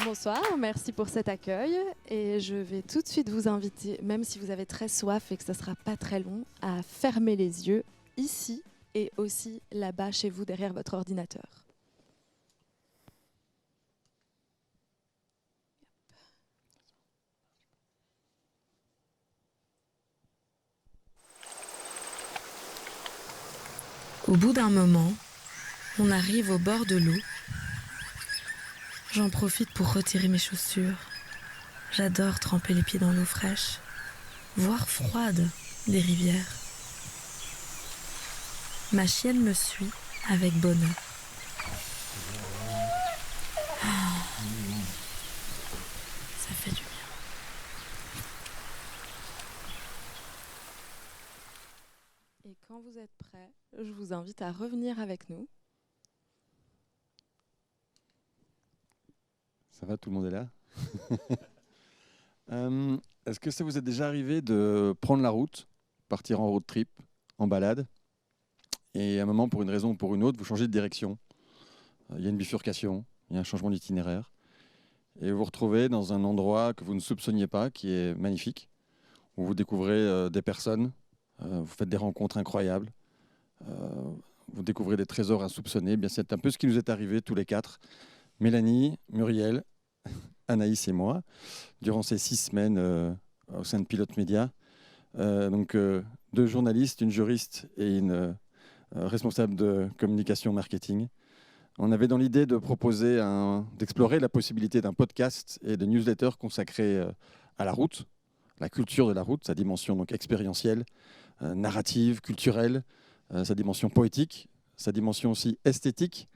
Bonsoir, merci pour cet accueil et je vais tout de suite vous inviter, même si vous avez très soif et que ça ne sera pas très long, à fermer les yeux ici et aussi là-bas chez vous derrière votre ordinateur. Au bout d'un moment, on arrive au bord de l'eau. J'en profite pour retirer mes chaussures. J'adore tremper les pieds dans l'eau fraîche, voire froide des rivières. Ma chienne me suit avec bonheur. Ça fait du bien. Et quand vous êtes prêts, je vous invite à revenir avec nous. Ça va, tout le monde est là. Est-ce que ça vous est déjà arrivé de prendre la route, partir en road trip, en balade, et à un moment, pour une raison ou pour une autre, vous changez de direction. Il y a une bifurcation, il y a un changement d'itinéraire, et vous vous retrouvez dans un endroit que vous ne soupçonniez pas, qui est magnifique, où vous découvrez des personnes, vous faites des rencontres incroyables, vous découvrez des trésors insoupçonnés. Bien, c'est un peu ce qui nous est arrivé tous les quatre, Mélanie, Muriel, Anaïs et moi, durant ces 6 semaines au sein de Pilote Média. Deux journalistes, une juriste et une responsable de communication marketing. On avait dans l'idée de proposer, d'explorer la possibilité d'un podcast et de newsletter consacré à la route, la culture de la route, sa dimension donc expérientielle, narrative, culturelle, sa dimension poétique, sa dimension aussi esthétique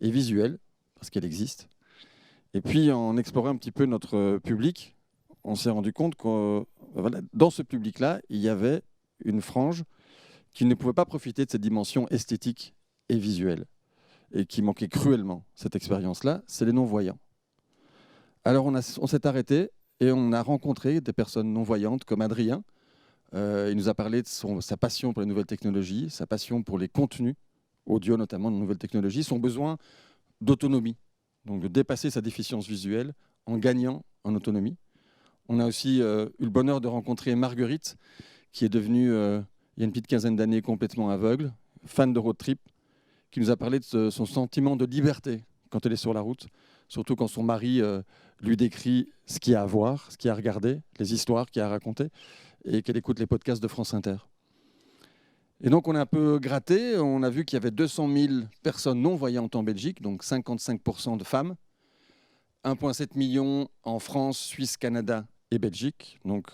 et visuelle, parce qu'elle existe. Et puis, en explorant un petit peu notre public, on s'est rendu compte que dans ce public-là, il y avait une frange qui ne pouvait pas profiter de cette dimension esthétique et visuelle, et qui manquait cruellement cette expérience-là, c'est les non-voyants. Alors, on s'est arrêté et on a rencontré des personnes non-voyantes comme Adrien. Il nous a parlé de sa passion pour les nouvelles technologies, sa passion pour les contenus, audio notamment, de nouvelles technologies, son besoin d'autonomie. Donc de dépasser sa déficience visuelle en gagnant en autonomie. On a aussi eu le bonheur de rencontrer Marguerite, qui est devenue, il y a une petite quinzaine d'années, complètement aveugle, fan de road trip, qui nous a parlé de son sentiment de liberté quand elle est sur la route, surtout quand son mari lui décrit ce qu'il y a à voir, ce qu'il y a à regarder, les histoires qu'il y a à raconter, et qu'elle écoute les podcasts de France Inter. Et donc on a un peu gratté, on a vu qu'il y avait 200 000 personnes non-voyantes en Belgique, donc 55% de femmes, 1,7 million en France, Suisse, Canada et Belgique, donc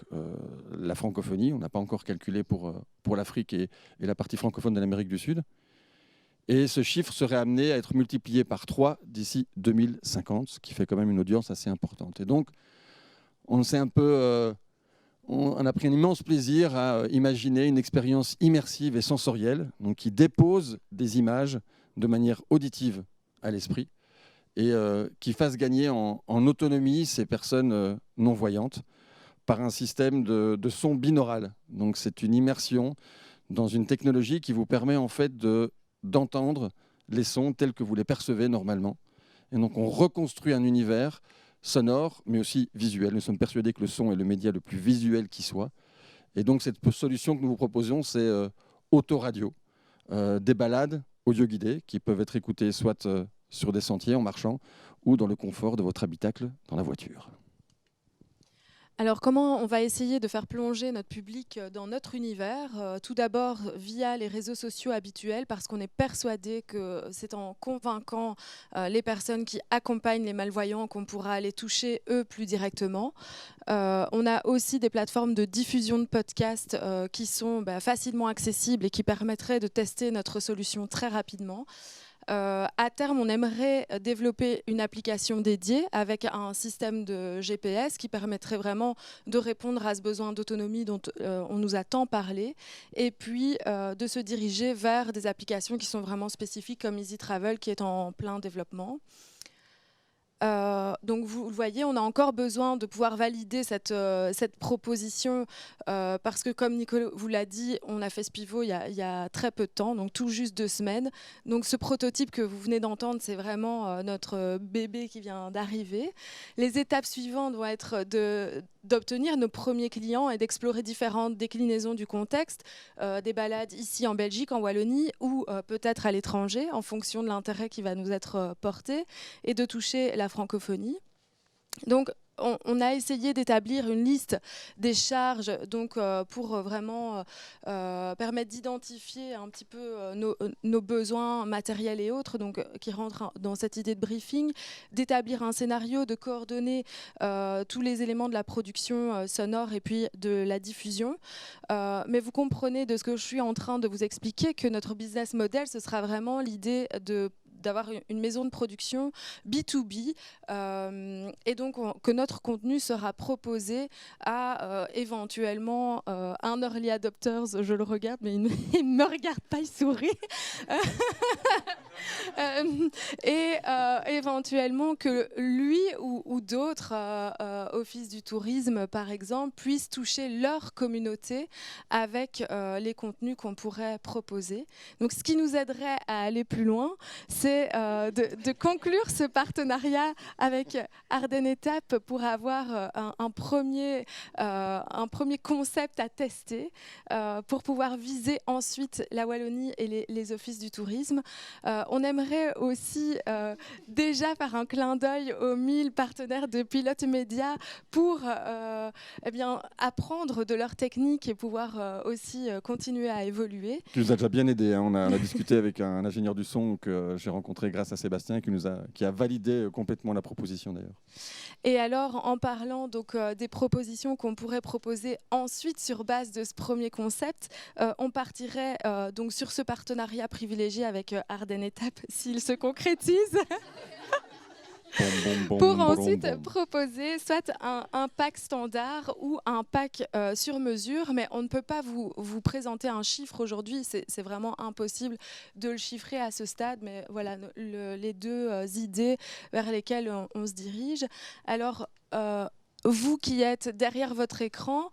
la francophonie, on n'a pas encore calculé pour l'Afrique et la partie francophone de l'Amérique du Sud. Et ce chiffre serait amené à être multiplié par 3 d'ici 2050, ce qui fait quand même une audience assez importante. Et donc on s'est un peu... on a pris un immense plaisir à imaginer une expérience immersive et sensorielle, donc qui dépose des images de manière auditive à l'esprit et qui fasse gagner en autonomie ces personnes non-voyantes par un système de son binaural. Donc c'est une immersion dans une technologie qui vous permet en fait d'entendre les sons tels que vous les percevez normalement. Et donc on reconstruit un univers sonore, mais aussi visuel. Nous sommes persuadés que le son est le média le plus visuel qui soit. Et donc cette solution que nous vous proposons, c'est autoradio, des balades audio-guidées qui peuvent être écoutées soit sur des sentiers en marchant ou dans le confort de votre habitacle dans la voiture. Alors comment on va essayer de faire plonger notre public dans notre univers ? Tout d'abord via les réseaux sociaux habituels, parce qu'on est persuadé que c'est en convainquant les personnes qui accompagnent les malvoyants qu'on pourra les toucher eux plus directement. On a aussi des plateformes de diffusion de podcasts qui sont facilement accessibles et qui permettraient de tester notre solution très rapidement. À terme, on aimerait développer une application dédiée avec un système de GPS qui permettrait vraiment de répondre à ce besoin d'autonomie dont on nous a tant parlé, et puis de se diriger vers des applications qui sont vraiment spécifiques comme Easy Travel qui est en plein développement. Donc vous le voyez, on a encore besoin de pouvoir valider cette proposition parce que comme Nicolas vous l'a dit, on a fait ce pivot il y a très peu de temps, donc tout juste 2 semaines. Donc ce prototype que vous venez d'entendre, c'est vraiment notre bébé qui vient d'arriver. Les étapes suivantes vont être d'obtenir nos premiers clients et d'explorer différentes déclinaisons du contexte, des balades ici en Belgique, en Wallonie ou peut-être à l'étranger en fonction de l'intérêt qui va nous être porté et de toucher la francophonie. Donc, on a essayé d'établir une liste des charges donc, pour vraiment permettre d'identifier un petit peu nos besoins matériels et autres, donc, qui rentrent dans cette idée de briefing, d'établir un scénario, de coordonner tous les éléments de la production sonore et puis de la diffusion. Mais vous comprenez de ce que je suis en train de vous expliquer que notre business model, ce sera vraiment l'idée d'avoir une maison de production B2B et donc que notre contenu sera proposé à éventuellement un early adopters, je le regarde mais il ne me regarde pas, il sourit et éventuellement que lui ou d'autres offices du tourisme par exemple puissent toucher leur communauté avec les contenus qu'on pourrait proposer. Donc ce qui nous aiderait à aller plus loin, c'est de conclure ce partenariat avec Ardennes Étape pour avoir un premier concept à tester pour pouvoir viser ensuite la Wallonie et les offices du tourisme. On aimerait aussi déjà faire un clin d'œil aux 1000 partenaires de Pilote Média pour apprendre de leurs techniques et pouvoir aussi continuer à évoluer. Tu nous as déjà bien aidé, hein. On a discuté avec un ingénieur du son que j'ai rencontré grâce à Sébastien qui a validé complètement la proposition d'ailleurs. Et alors en parlant donc des propositions qu'on pourrait proposer ensuite sur base de ce premier concept, on partirait donc sur ce partenariat privilégié avec Ardennes Étape s'il se concrétise. Pour ensuite proposer soit un pack standard ou un pack sur mesure, mais on ne peut pas vous présenter un chiffre aujourd'hui, c'est vraiment impossible de le chiffrer à ce stade, mais voilà les deux idées vers lesquelles on se dirige. Alors, vous qui êtes derrière votre écran,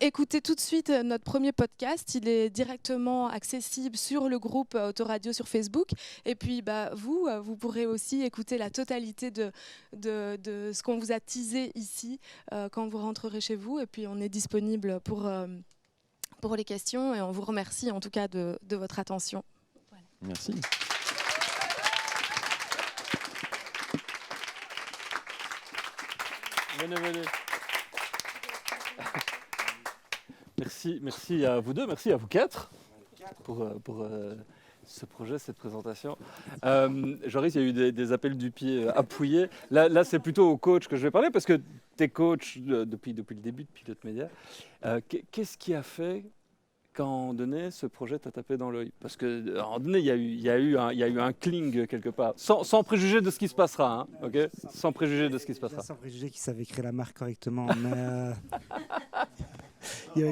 écoutez tout de suite notre premier podcast. Il est directement accessible sur le groupe Autoradio sur Facebook. Et puis, vous pourrez aussi écouter la totalité de ce qu'on vous a teasé ici quand vous rentrerez chez vous. Et puis, on est disponible pour les questions. Et on vous remercie en tout cas de votre attention. Voilà. Merci. Venez. Merci à vous deux, merci à vous quatre pour ce projet, cette présentation. Joris, il y a eu des appels du pied appuyés. Là, c'est plutôt au coach que je vais parler parce que tu es coach depuis le début de Pilote Média. Qu'est-ce qui a fait qu'à un moment donné, ce projet t'a tapé dans l'œil? Parce qu'à un moment donné, il y a eu un cling quelque part, sans préjuger de ce qui se passera, hein, okay, sans préjuger de ce qui se passera. Sans préjuger qu'ils savaient créer la marque correctement, mais il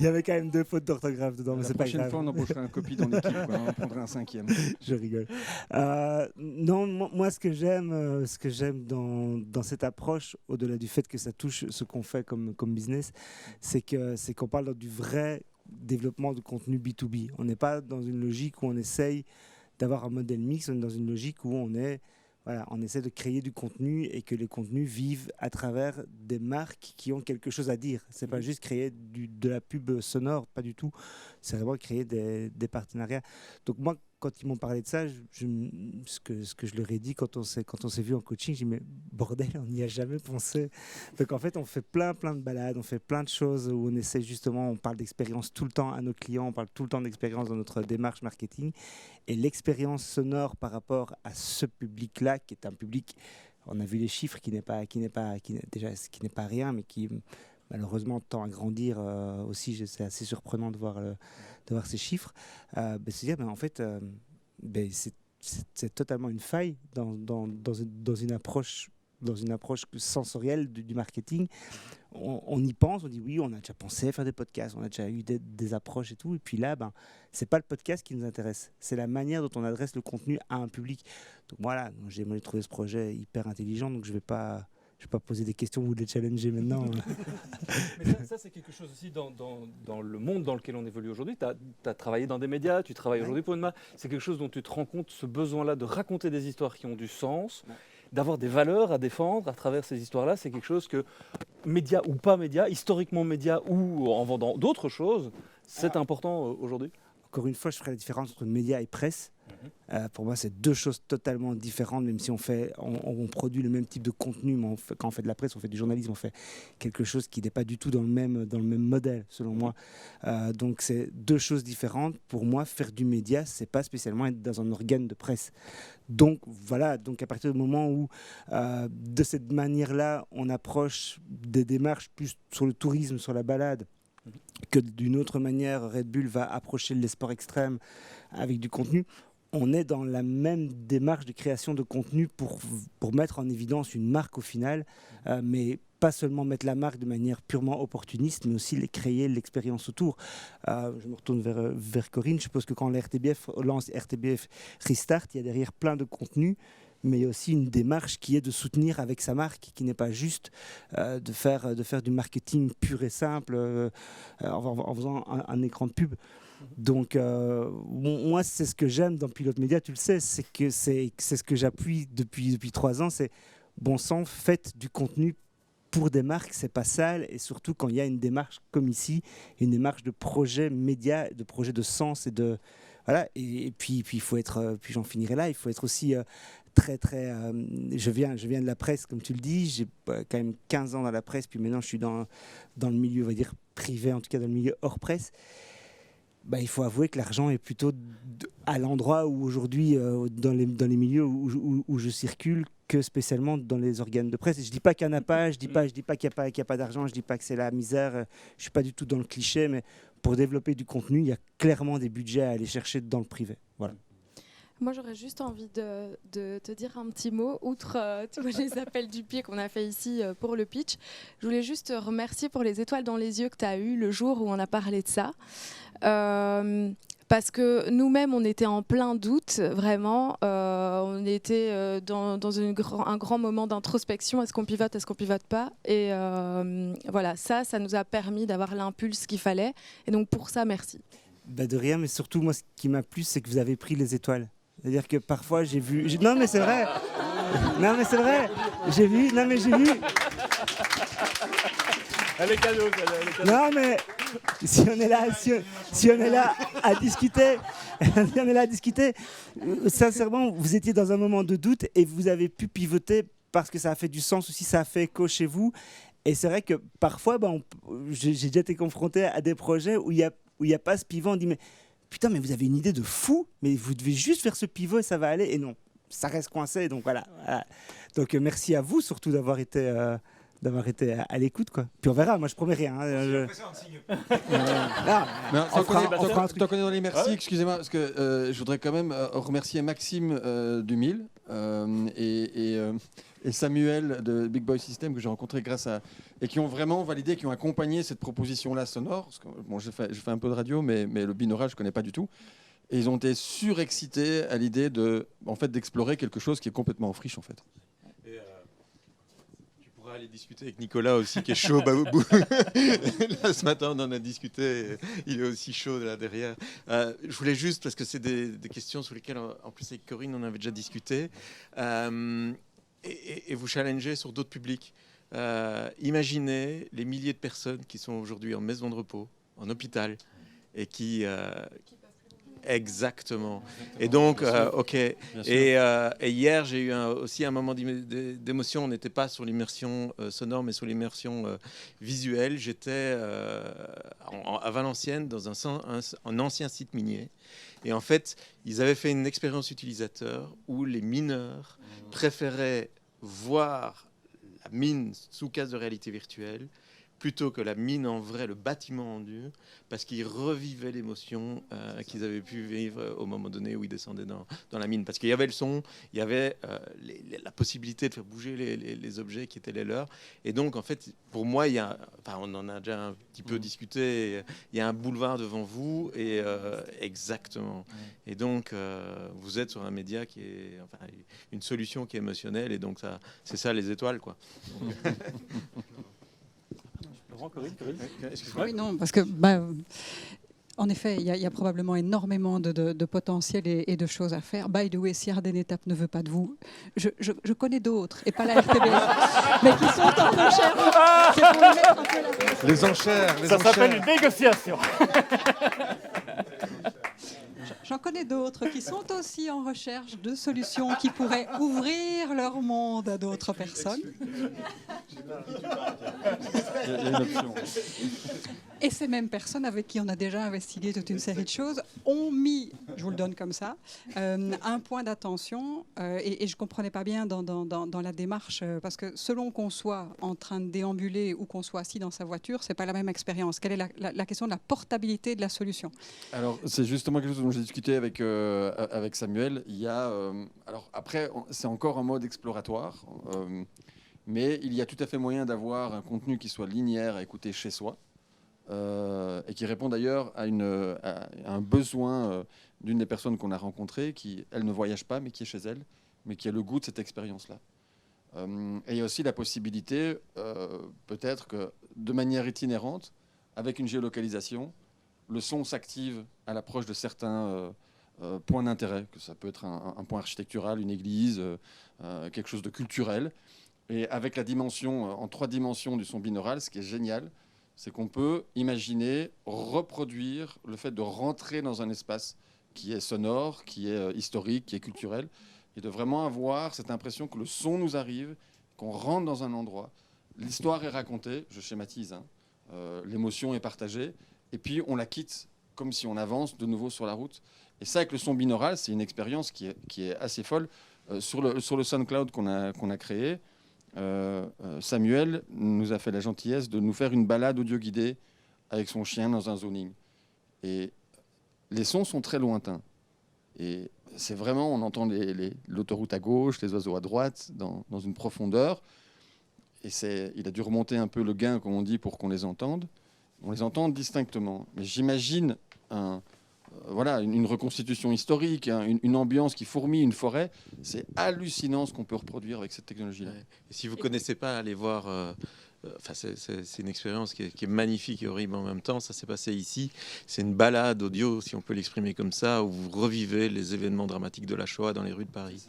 y avait quand même 2 fautes d'orthographe dedans, mais c'est pas grave. La prochaine fois, on embauchera un copie dans l'équipe, on prendra un 5e. Je rigole. Non, moi, ce que j'aime dans cette approche, au-delà du fait que ça touche ce qu'on fait comme business, c'est qu'on parle du vrai développement de contenu B2B. On n'est pas dans une logique où on essaye d'avoir un modèle mix, on est dans une logique où on essaie de créer du contenu et que les contenus vivent à travers des marques qui ont quelque chose à dire. C'est pas juste créer de la pub sonore, pas du tout. C'est vraiment créer des partenariats. Donc moi, quand ils m'ont parlé de ça, ce que je leur ai dit quand on s'est vu en coaching, j'ai dit mais bordel, on n'y a jamais pensé. Donc en fait, on fait plein de balades, on fait plein de choses où on essaie justement, on parle d'expérience tout le temps à nos clients, on parle tout le temps d'expérience dans notre démarche marketing. Et l'expérience sonore par rapport à ce public-là, qui est un public, on a vu les chiffres, qui n'est pas rien, mais qui malheureusement tend à grandir aussi. C'est assez surprenant de voir ces chiffres. Se dire, en fait, c'est totalement une faille dans une approche dans une approche sensorielle du marketing. On y pense, on dit oui, on a déjà pensé à faire des podcasts, on a déjà eu des approches et tout. Et puis là, c'est pas le podcast qui nous intéresse, c'est la manière dont on adresse le contenu à un public. Donc voilà, j'ai trouvé ce projet hyper intelligent, donc je vais pas poser des questions ou les challenger maintenant. Mais ça c'est quelque chose aussi dans le monde dans lequel on évolue aujourd'hui. Tu as travaillé dans des médias, tu travailles aujourd'hui pour une marque. C'est quelque chose dont tu te rends compte, ce besoin-là de raconter des histoires qui ont du sens, d'avoir des valeurs à défendre à travers ces histoires-là. C'est quelque chose que, médias ou pas médias, historiquement médias ou en vendant d'autres choses, c'est important aujourd'hui. Encore une fois, je ferai la différence entre médias et presse. Pour moi, c'est deux choses totalement différentes, même si on produit le même type de contenu, mais quand on fait de la presse, on fait du journalisme, on fait quelque chose qui n'est pas du tout dans le même modèle, selon moi. Donc, c'est deux choses différentes. Pour moi, faire du média, c'est pas spécialement être dans un organe de presse. Donc, voilà. Donc, à partir du moment où, de cette manière-là, on approche des démarches plus sur le tourisme, sur la balade, que d'une autre manière, Red Bull va approcher les sports extrêmes avec du contenu, on est dans la même démarche de création de contenu pour mettre en évidence une marque au final, mais pas seulement mettre la marque de manière purement opportuniste, mais aussi créer l'expérience autour. Je me retourne vers Corinne. Je suppose que quand la RTBF lance RTBF Restart, il y a derrière plein de contenus, mais il y a aussi une démarche qui est de soutenir avec sa marque, qui n'est pas juste de faire du marketing pur et simple en faisant un écran de pub. Donc, moi, c'est ce que j'aime dans Pilote Média, tu le sais, c'est ce que j'appuie depuis 3 ans, c'est bon sang, faites du contenu pour des marques, c'est pas sale, et surtout quand il y a une démarche comme ici, une démarche de projet média, de projet de sens et de voilà. Et puis il faut être, puis j'en finirai là, il faut être aussi très je viens de la presse, comme tu le dis, j'ai quand même 15 ans dans la presse, puis maintenant je suis dans le milieu, on va dire privé, en tout cas dans le milieu hors presse. Il faut avouer que l'argent est plutôt à l'endroit où aujourd'hui, dans les milieux où je circule, que spécialement dans les organes de presse. Et je ne dis pas qu'il n'y en a pas, je dis pas qu'il n'y a pas d'argent, je ne dis pas que c'est la misère, je ne suis pas du tout dans le cliché, mais pour développer du contenu, il y a clairement des budgets à aller chercher dans le privé. Voilà. Moi, j'aurais juste envie de te dire un petit mot, outre les appels du pied qu'on a fait ici pour le pitch. Je voulais juste te remercier pour les étoiles dans les yeux que tu as eues le jour où on a parlé de ça. Parce que nous-mêmes, on était en plein doute, vraiment. On était dans un grand moment d'introspection. Est-ce qu'on pivote pas? Et voilà, ça nous a permis d'avoir l'impulse qu'il fallait. Et donc, pour ça, merci. De rien, mais surtout, moi, ce qui m'a plu, c'est que vous avez pris les étoiles. C'est-à-dire que parfois, j'ai vu... Non, mais c'est vrai. Non, mais c'est vrai. J'ai vu... Elle est cadeau, Non, mais si on est là à discuter, sincèrement, vous étiez dans un moment de doute et vous avez pu pivoter parce que ça a fait du sens aussi, ça a fait écho chez vous. Et c'est vrai que parfois, j'ai déjà été confronté à des projets où il y a pas ce pivot. On dit, mais putain, mais vous avez une idée de fou, mais vous devez juste faire ce pivot et ça va aller. Et non, ça reste coincé. Donc voilà. Donc merci à vous surtout d'avoir été à l'écoute, quoi. Puis on verra, moi je promets rien. Tant qu'on est dans les merci, excusez-moi, parce que je voudrais quand même remercier Maxime Dumil et Samuel de Big Boy System que j'ai rencontré et qui ont vraiment validé, qui ont accompagné cette proposition-là sonore. Parce que, bon, je fais un peu de radio, mais le binaural, je ne connais pas du tout. Et ils ont été surexcités à l'idée d'explorer quelque chose qui est complètement en friche, en fait. Aller discuter avec Nicolas aussi qui est chaud. Là, ce matin on en a discuté, il est aussi chaud là derrière. Je voulais juste, parce que c'est des questions sur lesquelles en plus avec Corinne on avait déjà discuté, et vous challenger sur d'autres publics. Imaginez les milliers de personnes qui sont aujourd'hui en maison de repos, en hôpital, et qui Exactement. Et donc, ok. Et hier, j'ai eu aussi un moment d'émotion. On n'était pas sur l'immersion sonore, mais sur l'immersion visuelle. J'étais à Valenciennes, dans un ancien site minier. Et en fait, ils avaient fait une expérience utilisateur où les mineurs préféraient voir la mine sous casque de réalité virtuelle plutôt que la mine en vrai, le bâtiment en dur, parce qu'ils revivaient l'émotion qu'ils avaient pu vivre au moment donné où ils descendaient dans la mine. Parce qu'il y avait le son, il y avait la possibilité de faire bouger les objets qui étaient les leurs. Et donc, en fait, pour moi, on en a déjà un petit peu discuté, il y a un boulevard devant vous, et exactement. Et donc, vous êtes sur un média qui est une solution qui est émotionnelle, et donc c'est ça les étoiles, quoi. Corinne. Oui, non, parce que, en effet, il y a probablement énormément de potentiel et de choses à faire. By the way, si Ardennes Étape ne veut pas de vous, je connais d'autres, et pas la RTBF, mais qui sont en recherche. C'est pour les mettre un peu la... Les enchères, Ça s'appelle une négociation. J'en connais d'autres qui sont aussi en recherche de solutions qui pourraient ouvrir leur monde à d'autres personnes. Il y a une option. Et ces mêmes personnes avec qui on a déjà investigué toute une série de choses ont mis, je vous le donne comme ça, un point d'attention. Et je ne comprenais pas bien dans la démarche, parce que selon qu'on soit en train de déambuler ou qu'on soit assis dans sa voiture, ce n'est pas la même expérience. Quelle est la question de la portabilité de la solution? Alors, c'est justement quelque chose dont j'ai discuté avec Samuel. Il y a, alors après, c'est encore un mode exploratoire, mais il y a tout à fait moyen d'avoir un contenu qui soit linéaire à écouter chez soi, et qui répond d'ailleurs à un besoin d'une des personnes qu'on a rencontrées, qui, elle, ne voyage pas, mais qui est chez elle, mais qui a le goût de cette expérience-là. Et il y a aussi la possibilité, peut-être que de manière itinérante, avec une géolocalisation, le son s'active à l'approche de certains points d'intérêt, que ça peut être un point architectural, une église, quelque chose de culturel. Et avec la dimension, en 3 dimensions du son binaural, ce qui est génial, c'est qu'on peut imaginer reproduire le fait de rentrer dans un espace qui est sonore, qui est historique, qui est culturel, et de vraiment avoir cette impression que le son nous arrive, qu'on rentre dans un endroit. L'histoire est racontée, je schématise, hein, l'émotion est partagée, et puis on la quitte comme si on avance de nouveau sur la route. Et ça, avec le son binaural, c'est une expérience qui est assez folle. Sur le SoundCloud qu'on a créé, Samuel nous a fait la gentillesse de nous faire une balade audio guidée avec son chien dans un zoning. Et les sons sont très lointains. Et c'est vraiment, on entend l'autoroute à gauche, les oiseaux à droite, dans une profondeur. Et il a dû remonter un peu le gain, comme on dit, pour qu'on les entende. On les entend distinctement. Mais j'imagine une reconstitution historique, une ambiance qui fourmille une forêt. C'est hallucinant ce qu'on peut reproduire avec cette technologie-là. Ouais. Et si vous ne connaissez pas, allez voir. C'est une expérience qui est magnifique et horrible en même temps. Ça s'est passé ici. C'est une balade audio, si on peut l'exprimer comme ça, où vous revivez les événements dramatiques de la Shoah dans les rues de Paris.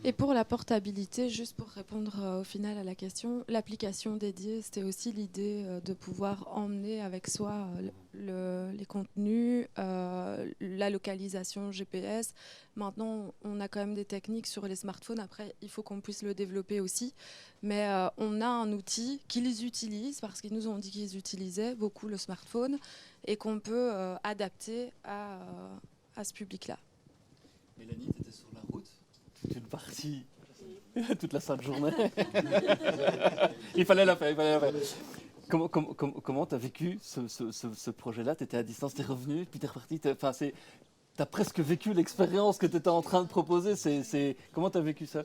Et pour la portabilité, juste pour répondre au final à la question, l'application dédiée, c'était aussi l'idée de pouvoir emmener avec soi les contenus, la localisation GPS. Maintenant, on a quand même des techniques sur les smartphones. Après, il faut qu'on puisse le développer aussi. Mais on a un outil qu'ils utilisent, parce qu'ils nous ont dit qu'ils utilisaient beaucoup le smartphone, et qu'on peut adapter à ce public-là. Mélanie, tu étais sur la route, toute une partie, toute la sainte journée. Il fallait la faire. Comment tu as vécu ce projet-là? Tu étais à distance, tu es revenu, puis tu es reparti. Tu as presque vécu l'expérience que tu étais en train de proposer. Comment tu as vécu ça?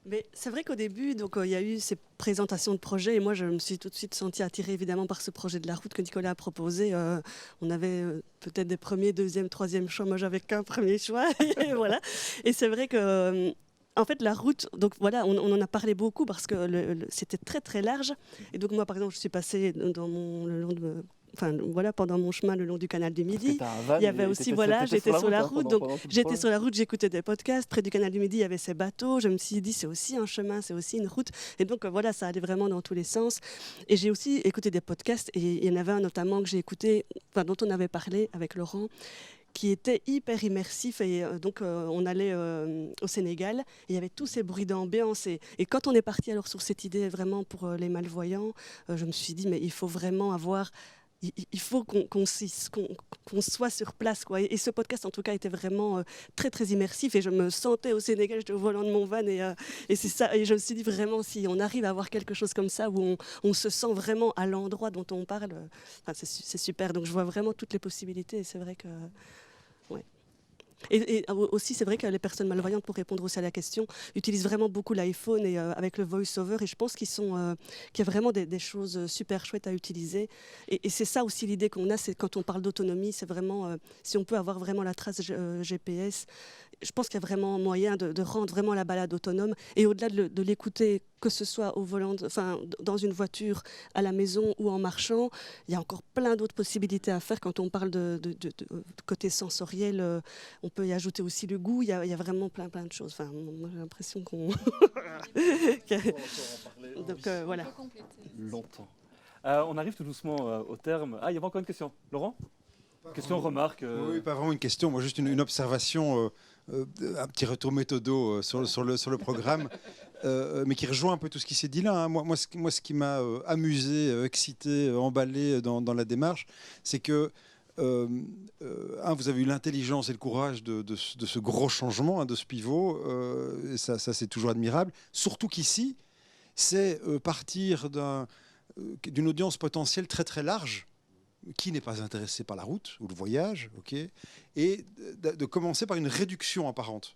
Mais c'est vrai qu'au début, il y a eu ces présentations de projets et moi, je me suis tout de suite sentie attirée évidemment par ce projet de la route que Nicolas a proposé. On avait peut-être des premiers, deuxième, troisième choix. Moi, j'avais qu'un premier choix. Et voilà. Et c'est vrai que, en fait, la route, donc voilà, on en a parlé beaucoup parce que c'était très très large. Et donc moi, par exemple, je suis passée pendant mon chemin le long du canal du Midi. Il y avait aussi, j'étais sur la route, j'étais sur la route, j'écoutais des podcasts. Près du canal du Midi, il y avait ces bateaux. Je me suis dit, c'est aussi un chemin, c'est aussi une route. Et donc, ça allait vraiment dans tous les sens. Et j'ai aussi écouté des podcasts. Et il y en avait un notamment que j'ai écouté, dont on avait parlé avec Laurent, qui était hyper immersif. Et donc, on allait au Sénégal. Et il y avait tous ces bruits d'ambiance. Et quand on est parti alors sur cette idée vraiment pour les malvoyants, je me suis dit, mais il faut vraiment avoir il faut qu'on soit sur place, quoi. Et ce podcast, en tout cas, était vraiment très, très immersif. Et je me sentais au Sénégal, j'étais au volant de mon van. Et c'est ça. Et je me suis dit vraiment, si on arrive à avoir quelque chose comme ça, où on se sent vraiment à l'endroit dont on parle, c'est super. Donc je vois vraiment toutes les possibilités. Et c'est vrai que... Ouais. Et aussi, c'est vrai que les personnes malvoyantes, pour répondre aussi à la question, utilisent vraiment beaucoup l'iPhone et avec le voice-over. Et je pense qu'il y a vraiment des choses super chouettes à utiliser. Et c'est ça aussi l'idée qu'on a, c'est quand on parle d'autonomie, c'est vraiment si on peut avoir vraiment la trace GPS. Je pense qu'il y a vraiment moyen de rendre vraiment la balade autonome. Et au-delà de l'écouter, que ce soit au volant, dans une voiture, à la maison ou en marchant, il y a encore plein d'autres possibilités à faire. Quand on parle de côté sensoriel, on peut y ajouter aussi le goût. Il y a vraiment plein de choses. Enfin, moi, j'ai l'impression qu'on... Donc voilà. Longtemps. On arrive tout doucement au terme. Ah, il y avait encore une question. Laurent ? Question, remarque. Oui, pas vraiment une question. Moi, juste une observation, un petit retour méthodo sur le programme, mais qui rejoint un peu tout ce qui s'est dit là. Hein. Moi, ce qui m'a amusé, excité, emballé dans la démarche, c'est que vous avez eu l'intelligence et le courage de ce gros changement, hein, de ce pivot. Et ça c'est toujours admirable. Surtout qu'ici, c'est partir d'une audience potentielle très très large, qui n'est pas intéressé par la route ou le voyage, et de commencer par une réduction apparente.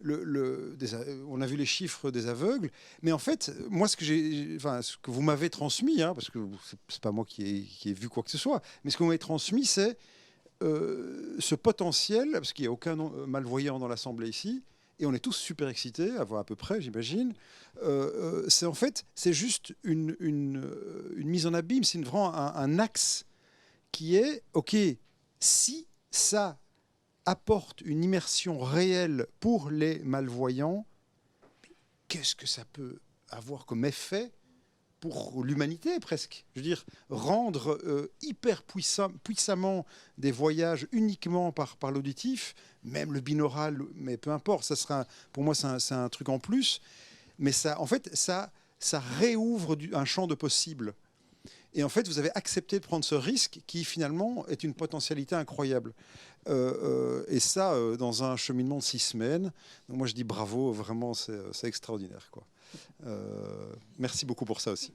On a vu les chiffres des aveugles, mais en fait, moi, ce que vous m'avez transmis, hein, parce que c'est pas moi qui ai vu quoi que ce soit, mais ce que vous m'avez transmis, c'est ce potentiel, parce qu'il n'y a aucun malvoyant dans l'Assemblée ici, et on est tous super excités, à peu près, j'imagine. C'est juste une mise en abîme, c'est vraiment un axe qui est, OK, si ça apporte une immersion réelle pour les malvoyants, qu'est-ce que ça peut avoir comme effet pour l'humanité presque? Je veux dire, rendre hyper puissamment des voyages uniquement par l'auditif, même le binaural, mais peu importe, ça sera, pour moi c'est un truc en plus, mais ça, en fait, ça réouvre un champ de possibles. Et en fait, vous avez accepté de prendre ce risque qui, finalement, est une potentialité incroyable. Et ça, dans un cheminement de 6 semaines. Donc moi, je dis bravo, vraiment, c'est extraordinaire, quoi. Merci beaucoup pour ça aussi.